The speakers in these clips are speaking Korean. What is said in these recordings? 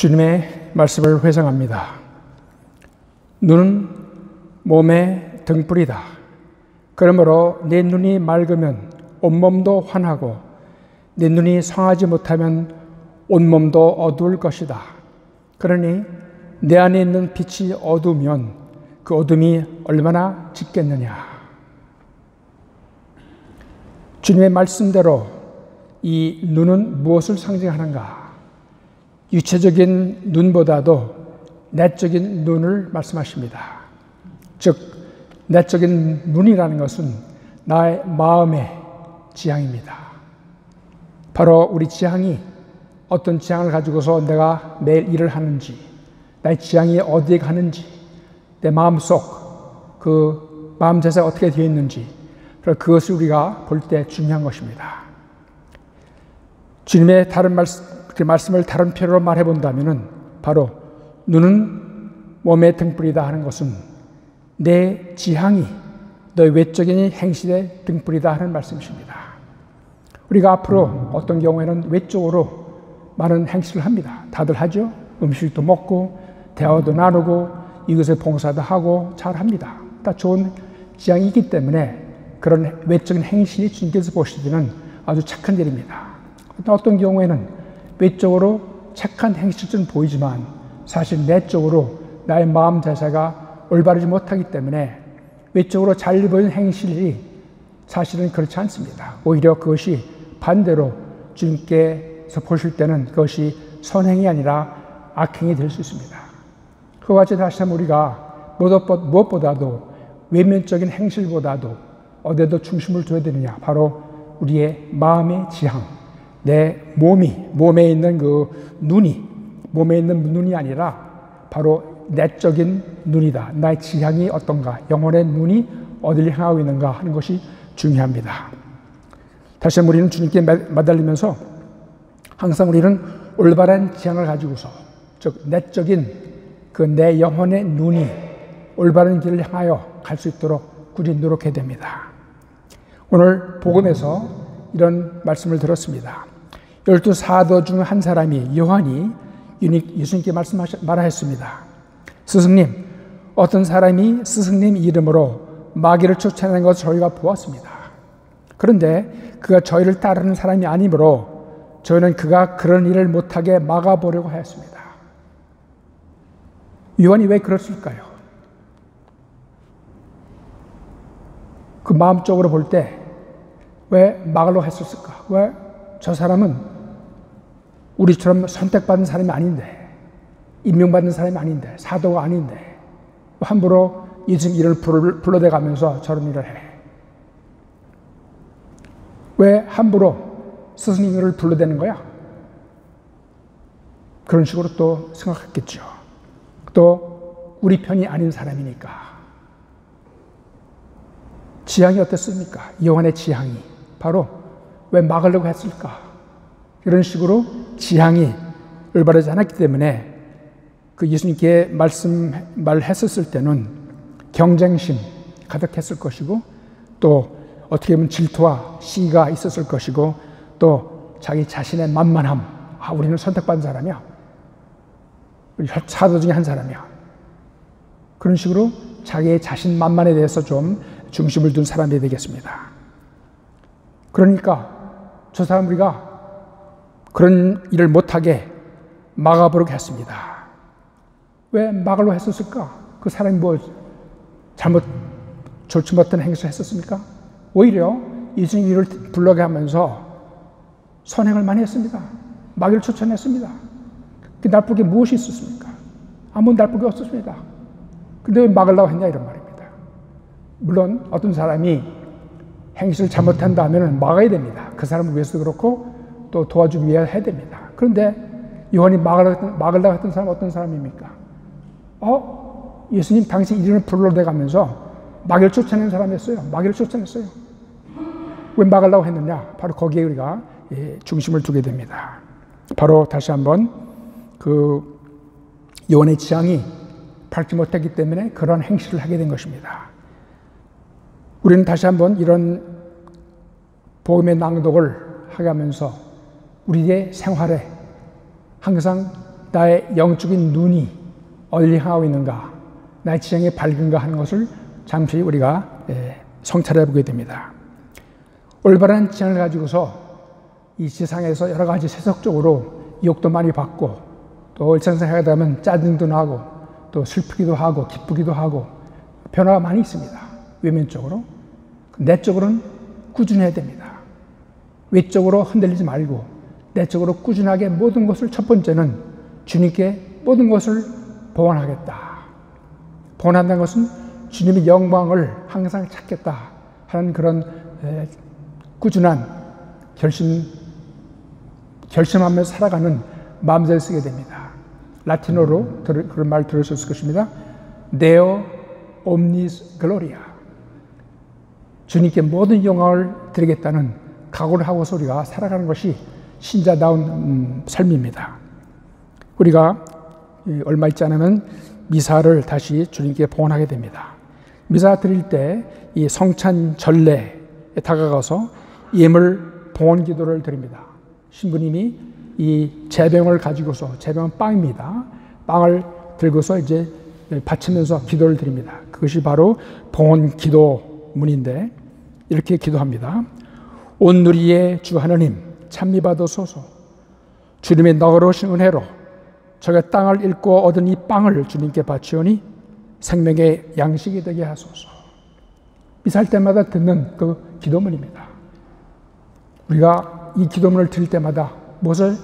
주님의 말씀을 회상합니다. 눈은 몸의 등불이다. 그러므로 내 눈이 맑으면 온몸도 환하고 내 눈이 성하지 못하면 온몸도 어두울 것이다. 그러니 내 안에 있는 빛이 어두우면 그 어둠이 얼마나 짙겠느냐. 주님의 말씀대로 이 눈은 무엇을 상징하는가? 유체적인 눈보다도 내적인 눈을 말씀하십니다. 즉 내적인 눈이라는 것은 나의 마음의 지향입니다. 바로 우리 지향이 어떤 지향을 가지고서 내가 매일 일을 하는지, 나의 지향이 어디에 가는지, 내 마음속 그 마음 자세가 어떻게 되어 있는지, 그것을 우리가 볼 때 중요한 것입니다. 주님의 그 말씀을 다른 표현으로 말해본다면 바로 눈은 몸의 등불이다 하는 것은 내 지향이 너의 외적인 행실의 등불이다 하는 말씀이십니다. 우리가 앞으로 어떤 경우에는 외적으로 많은 행실을 합니다. 다들 하죠. 음식도 먹고 대화도 나누고 이것에 봉사도 하고 잘 합니다. 다 좋은 지향이 있기 때문에 그런 외적인 행실이 주님께서 보시기에는 아주 착한 일입니다. 어떤 경우에는 외적으로 착한 행실처럼 보이지만 사실 내적으로 나의 마음 자세가 올바르지 못하기 때문에 외적으로 잘 보이는 행실이 사실은 그렇지 않습니다. 오히려 그것이 반대로 주님께서 보실 때는 그것이 선행이 아니라 악행이 될 수 있습니다. 그와 같이 다시 한번 우리가 무엇보다도 외면적인 행실보다도 어디에도 중심을 둬야 되느냐? 바로 우리의 마음의 지향, 내 몸에 있는 그 몸에 있는 눈이 아니라 바로 내적인 눈이다. 나의 지향이 어떤가? 영혼의 눈이 어디를 향하고 있는가 하는 것이 중요합니다. 다시 한번 우리는 주님께 매달리면서 항상 우리는 올바른 지향을 가지고서, 즉 내적인 그 내 영혼의 눈이 올바른 길을 향하여 갈 수 있도록 꾸준히 노력해야 됩니다. 오늘 복음에서 이런 말씀을 들었습니다. 12 사도 중 한 사람이 요한이 예수님께 말하였습니다. 스승님, 어떤 사람이 스승님 이름으로 마귀를 쫓아내는 것을 저희가 보았습니다. 그런데 그가 저희를 따르는 사람이 아니므로 저희는 그가 그런 일을 못하게 막아보려고 하였습니다. 요한이 왜 그랬을까요? 그 마음적으로 볼 때 왜 막으려고 했었을까? 왜 저 사람은 우리처럼 선택받은 사람이 아닌데, 임명받은 사람이 아닌데, 사도가 아닌데 함부로 예수님 이름을 불러대가면서 저런 일을 해. 왜 함부로 스승님을 불러대는 거야? 그런 식으로 또 생각했겠죠. 또 우리 편이 아닌 사람이니까. 지향이 어땠습니까? 요한의 지향이 바로 왜 막으려고 했을까? 이런 식으로 지향이 올바르지 않았기 때문에 그 예수님께 말했었을 때는 경쟁심 가득했을 것이고, 또 어떻게 보면 질투와 시기가 있었을 것이고, 또 자기 자신의 만만함, 우리는 선택받은 사람이야, 우리 사도 중에 한 사람이야, 그런 식으로 자기의 자신 만만에 대해서 좀 중심을 둔 사람이 되겠습니다. 그러니까 저 사람 우리가 그런 일을 못하게 막아보려고 했습니다. 왜 막으려고 했었을까? 그 사람이 뭐 좋지 못한 행실을 했었습니까? 오히려 예수님 이를 불러게 하면서 선행을 많이 했습니다. 마귀를 쫓아냈습니다. 그 나쁠 게 무엇이 있었습니까? 아무 나쁠 게 없었습니다. 근데 왜 막으려고 했냐 이런 말입니다. 물론 어떤 사람이 행실을 잘못한다면 막아야 됩니다. 그 사람을 위해서도 그렇고 또 도와주기 위해 해야 됩니다. 그런데 요한이 막으려고 했던 사람은 어떤 사람입니까? 예수님 당시 이름을 불러대가면서 마귀를 쫓아낸 사람이었어요. 마귀를 쫓아냈어요. 왜 막으려고 했느냐? 바로 거기에 우리가 중심을 두게 됩니다. 바로 다시 한번 그 요한의 지향이 밟지 못했기 때문에 그런 행실을 하게 된 것입니다. 우리는 다시 한번 이런 복음의 낭독을 하면서 우리의 생활에 항상 나의 영적인 눈이 어디를 향하고 있는가, 나의 지향이 밝은가 하는 것을 잠시 우리가 성찰해 보게 됩니다. 올바른 지향을 가지고서 이 세상에서 여러 가지 세속적으로 유혹도 많이 받고, 또 일상생활 하다 보면 짜증도 나고, 또 슬프기도 하고 기쁘기도 하고 변화가 많이 있습니다. 외면적으로. 내적으로는 꾸준해야 됩니다. 외적으로 흔들리지 말고 내적으로 꾸준하게 모든 것을, 첫 번째는 주님께 모든 것을 봉헌하겠다. 봉헌한다는 것은 주님의 영광을 항상 찾겠다 하는 그런 꾸준한 결심하면서 살아가는 마음을 쓰게 됩니다. 라틴어로 그런 말 들으셨을 것입니다. Deo omnis gloria. 주님께 모든 영광을 드리겠다는 각오를 하고서 우리가 살아가는 것이 신자다운 삶입니다. 우리가 얼마 있지 않으면 미사를 다시 주님께 봉헌하게 됩니다. 미사 드릴 때 이 성찬 전례에 다가가서 예물 봉헌 기도를 드립니다. 신부님이 이 제병을 가지고서, 제병은 빵입니다. 빵을 들고서 이제 바치면서 기도를 드립니다. 그것이 바로 봉헌 기도문인데, 이렇게 기도합니다. 온 누리의 주 하느님 찬미 받으소서. 주님의 너그러우신 은혜로 저의 땅을 잃고 얻은 이 빵을 주님께 바치오니 생명의 양식이 되게 하소서. 미사할 때마다 듣는 그 기도문입니다. 우리가 이 기도문을 들을 때마다 무엇을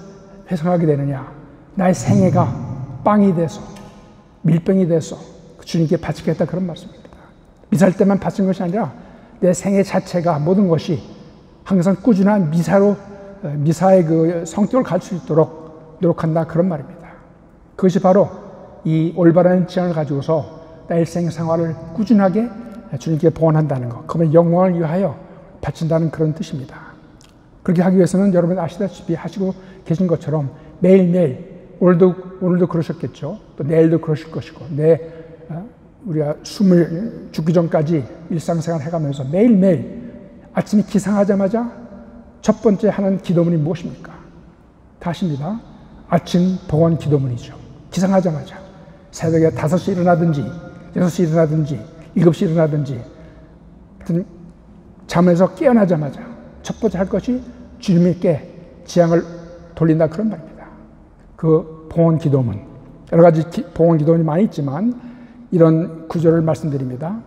회상하게 되느냐? 나의 생애가 빵이 돼서, 밀병이 돼서 주님께 바치겠다, 그런 말씀입니다. 미사할 때만 바친 것이 아니라 내 생애 자체가, 모든 것이 항상 꾸준한 미사의 그 성격을 가질 수 있도록 노력한다, 그런 말입니다. 그것이 바로 이 올바른 지향을 가지고서 나의 일생 생활을 꾸준하게 주님께 봉헌한다는 것, 그러면 영광을 위하여 바친다는 그런 뜻입니다. 그렇게 하기 위해서는 여러분 아시다시피 하시고 계신 것처럼 매일매일, 오늘도 그러셨겠죠. 또 내일도 그러실 것이고, 우리가 죽기 전까지 일상생활 해가면서 매일매일 아침에 기상하자마자 첫 번째 하는 기도문이 무엇입니까? 다 아십니다. 아침 봉헌 기도문이죠. 기상하자마자 새벽에 5시 일어나든지 6시 일어나든지 7시 일어나든지 잠에서 깨어나자마자 첫 번째 할 것이 주님께 지향을 돌린다, 그런 말입니다. 그 봉헌 기도문, 여러 가지 봉헌 기도문이 많이 있지만 이런 구절을 말씀드립니다.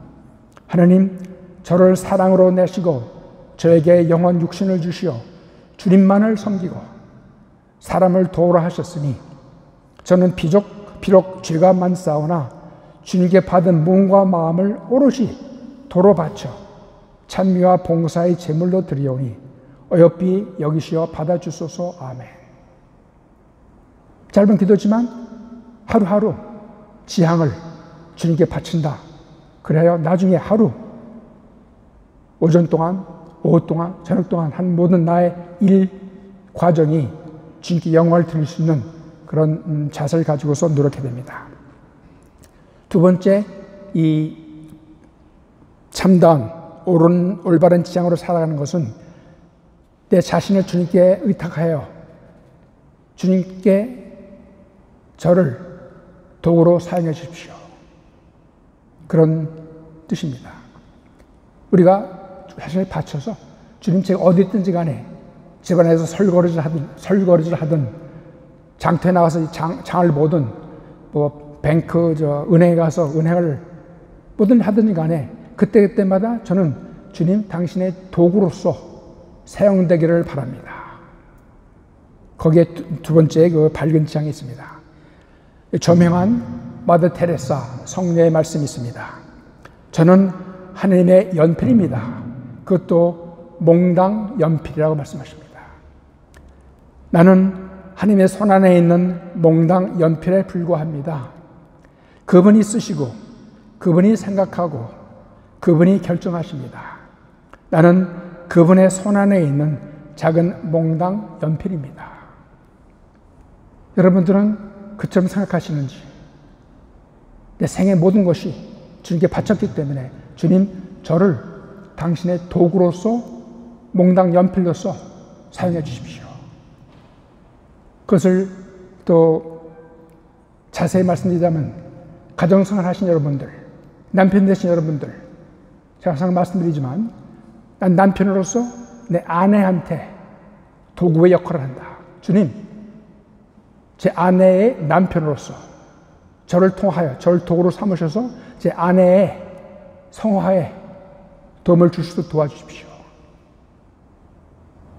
하나님, 저를 사랑으로 내시고 저에게 영원 육신을 주시어 주님만을 섬기고 사람을 도우라 하셨으니 저는 비록 죄가 많사오나 주님께 받은 몸과 마음을 오롯이 도로 바쳐 찬미와 봉사의 제물로 드리오니 어여삐 여기시어 받아주소서. 아멘. 짧은 기도지만 하루하루 지향을 주님께 바친다. 그래야 나중에 하루, 오전 동안, 오후 동안, 저녁 동안 한 모든 나의 일 과정이 주님께 영광을 드릴 수 있는 그런 자세를 가지고서 노력해야 됩니다. 두 번째, 이 참다운 올바른 지향으로 살아가는 것은 내 자신을 주님께 의탁하여 주님께 저를 도구로 사용해 주십시오. 그런 뜻입니다. 우리가 자신을 바쳐서 주님, 제가 어디 있든지 간에 집안에서 설거지를 하든 장터에 나가서 장을 보든 은행에 가서 은행을 뭐든 하든지 간에 그때마다 저는 주님 당신의 도구로서 사용되기를 바랍니다. 거기에 두 번째 그 밝은 지향이 있습니다. 저명한 마더 테레사 성녀의 말씀이 있습니다. 저는 하나님의 연필입니다. 그것도 몽당 연필이라고 말씀하십니다. 나는 하나님의 손 안에 있는 몽당 연필에 불과합니다. 그분이 쓰시고 그분이 생각하고 그분이 결정하십니다. 나는 그분의 손 안에 있는 작은 몽당 연필입니다. 여러분들은 그처럼 생각하시는지? 내 생의 모든 것이 주님께 바쳤기 때문에 주님, 저를 당신의 도구로서, 몽당 연필로서 사용해 주십시오. 그것을 또 자세히 말씀드리자면 가정생활 하신 여러분들, 남편 되신 여러분들, 제가 항상 말씀드리지만 난 남편으로서 내 아내한테 도구의 역할을 한다. 주님, 제 아내의 남편으로서 저를 통하여 저를 도구로 삼으셔서 제 아내의 성화에 도움을 줄 수 있도록 도와주십시오.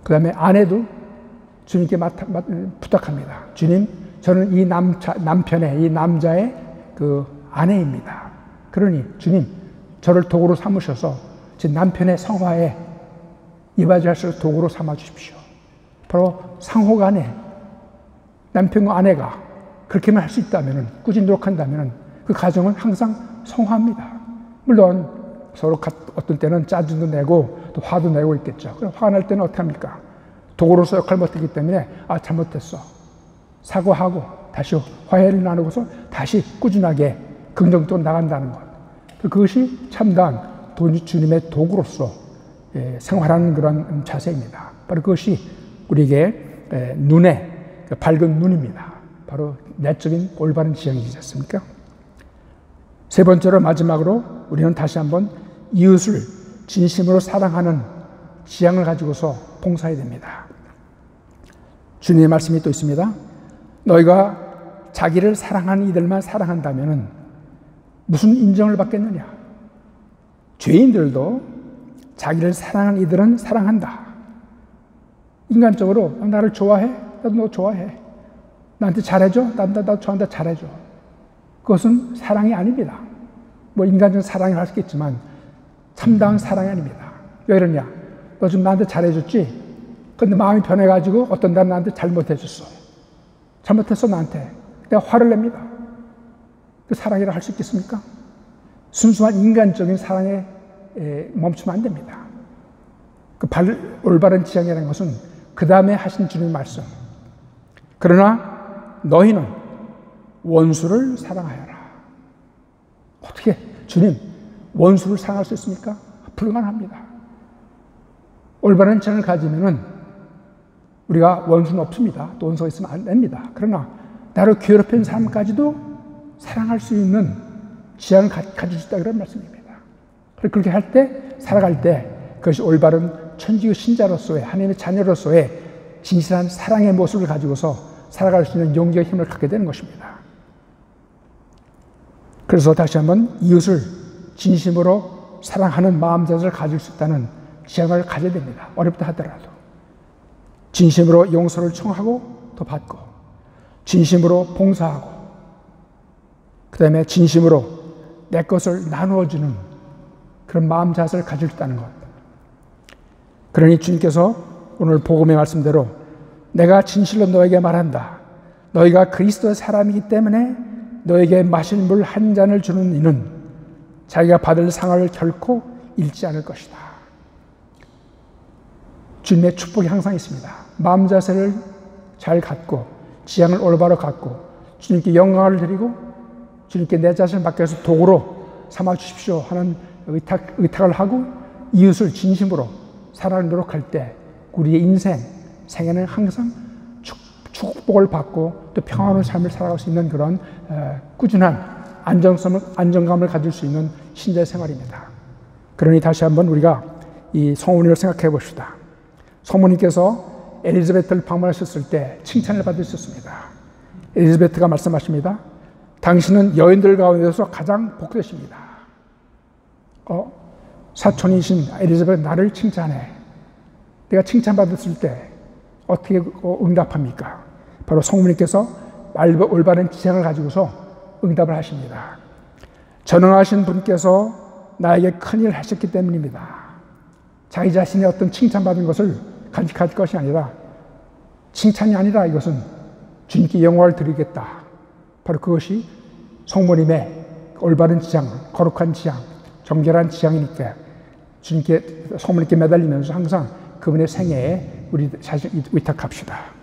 그 다음에 아내도 주님께 부탁합니다. 주님, 저는 이 남편의, 이 남자의 그 아내입니다. 그러니 주님, 저를 도구로 삼으셔서 제 남편의 성화에 이바지할 수 있는 도구로 삼아 주십시오. 바로 상호간에 남편과 아내가 그렇게만 할 수 있다면, 꾸준히 노력한다면 그 가정은 항상 성화합니다. 물론 서로 어떤 때는 짜증도 내고 또 화도 내고 있겠죠. 그럼 화가 날 때는 어떻게 합니까? 도구로서 역할을 못하기 때문에 잘못했어. 사과하고 다시 화해를 나누고서 다시 꾸준하게 긍정적으로 나간다는 것. 그것이 참다운 주님의 도구로서 생활하는 그런 자세입니다. 바로 그것이 우리에게 눈에 밝은 눈입니다. 바로 내적인 올바른 지향이지 않습니까? 세 번째로 마지막으로 우리는 다시 한번 이웃을 진심으로 사랑하는 지향을 가지고서 봉사해야 됩니다. 주님의 말씀이 또 있습니다. 너희가 자기를 사랑하는 이들만 사랑한다면 무슨 인정을 받겠느냐? 죄인들도 자기를 사랑하는 이들은 사랑한다. 인간적으로 나를 좋아해? 나도 너 좋아해. 나한테 잘해줘? 나도 저한테 잘해줘. 그것은 사랑이 아닙니다. 뭐 인간적인 사랑을 할 수 있겠지만 참다운 사랑이 아닙니다. 왜 그러냐? 너 지금 나한테 잘해줬지? 근데 마음이 변해가지고 어떤 날은 나한테 잘못해줬어. 잘못했어 나한테. 내가 화를 냅니다. 그 사랑이라 할 수 있겠습니까? 순수한 인간적인 사랑에 멈추면 안 됩니다. 그 올바른 지향이라는 것은 그 다음에 하신 주님의 말씀. 그러나 너희는 원수를 사랑하여라. 어떻게 주님 원수를 사랑할 수 있습니까? 불가능합니다. 올바른 지향을 가지면은 우리가 원수는 없습니다. 또 원수가 있으면 안 됩니다. 그러나 나를 괴롭힌 사람까지도 사랑할 수 있는 지향을 가질 수 있다 그런 말씀입니다. 그렇게 할 때, 살아갈 때 그것이 올바른 천주교 신자로서의 하나님의 자녀로서의 진실한 사랑의 모습을 가지고서 살아갈 수 있는 용기와 힘을 갖게 되는 것입니다. 그래서 다시 한번 이웃을 진심으로 사랑하는 마음 자세를 가질 수 있다는 지향을 가져야 됩니다. 어렵다 하더라도. 진심으로 용서를 청하고 또 받고, 진심으로 봉사하고, 그 다음에 진심으로 내 것을 나누어주는 그런 마음 자세를 가질 수 있다는 것. 그러니 주님께서 오늘 복음의 말씀대로 내가 진실로 너에게 말한다. 너희가 그리스도의 사람이기 때문에 너에게 마실 물 한 잔을 주는 이는 자기가 받을 상을 결코 잃지 않을 것이다. 주님의 축복이 항상 있습니다. 마음 자세를 잘 갖고 지향을 올바로 갖고 주님께 영광을 드리고 주님께 내 자신을 맡겨서 도구로 삼아 주십시오 하는 의탁을 하고 이웃을 진심으로 사랑을 노력할 때 우리의 생에는 항상 축복을 받고 또 평안한 삶을 살아갈 수 있는 그런 꾸준한 안정감을 가질 수 있는 신자의 생활입니다. 그러니 다시 한번 우리가 이 성모님을 생각해 봅시다. 성모님께서 엘리자베트를 방문하셨을 때 칭찬을 받으셨습니다. 엘리자베트가 말씀하십니다. 당신은 여인들 가운데서 가장 복되십니다. 사촌이신 엘리자베트 나를 칭찬해. 내가 칭찬받았을 때 어떻게 응답합니까? 바로 성모님께서 올바른 지향을 가지고서 응답을 하십니다. 전능하신 분께서 나에게 큰일을 하셨기 때문입니다. 자기 자신의 어떤 칭찬받은 것을 간직할 것이 아니라 칭찬이 아니라 이것은 주님께 영광을 드리겠다. 바로 그것이 성모님의 올바른 지향, 거룩한 지향, 정결한 지향이니까 주님께 성모님께 매달리면서 항상 그분의 생애에 우리 자신 위탁합시다.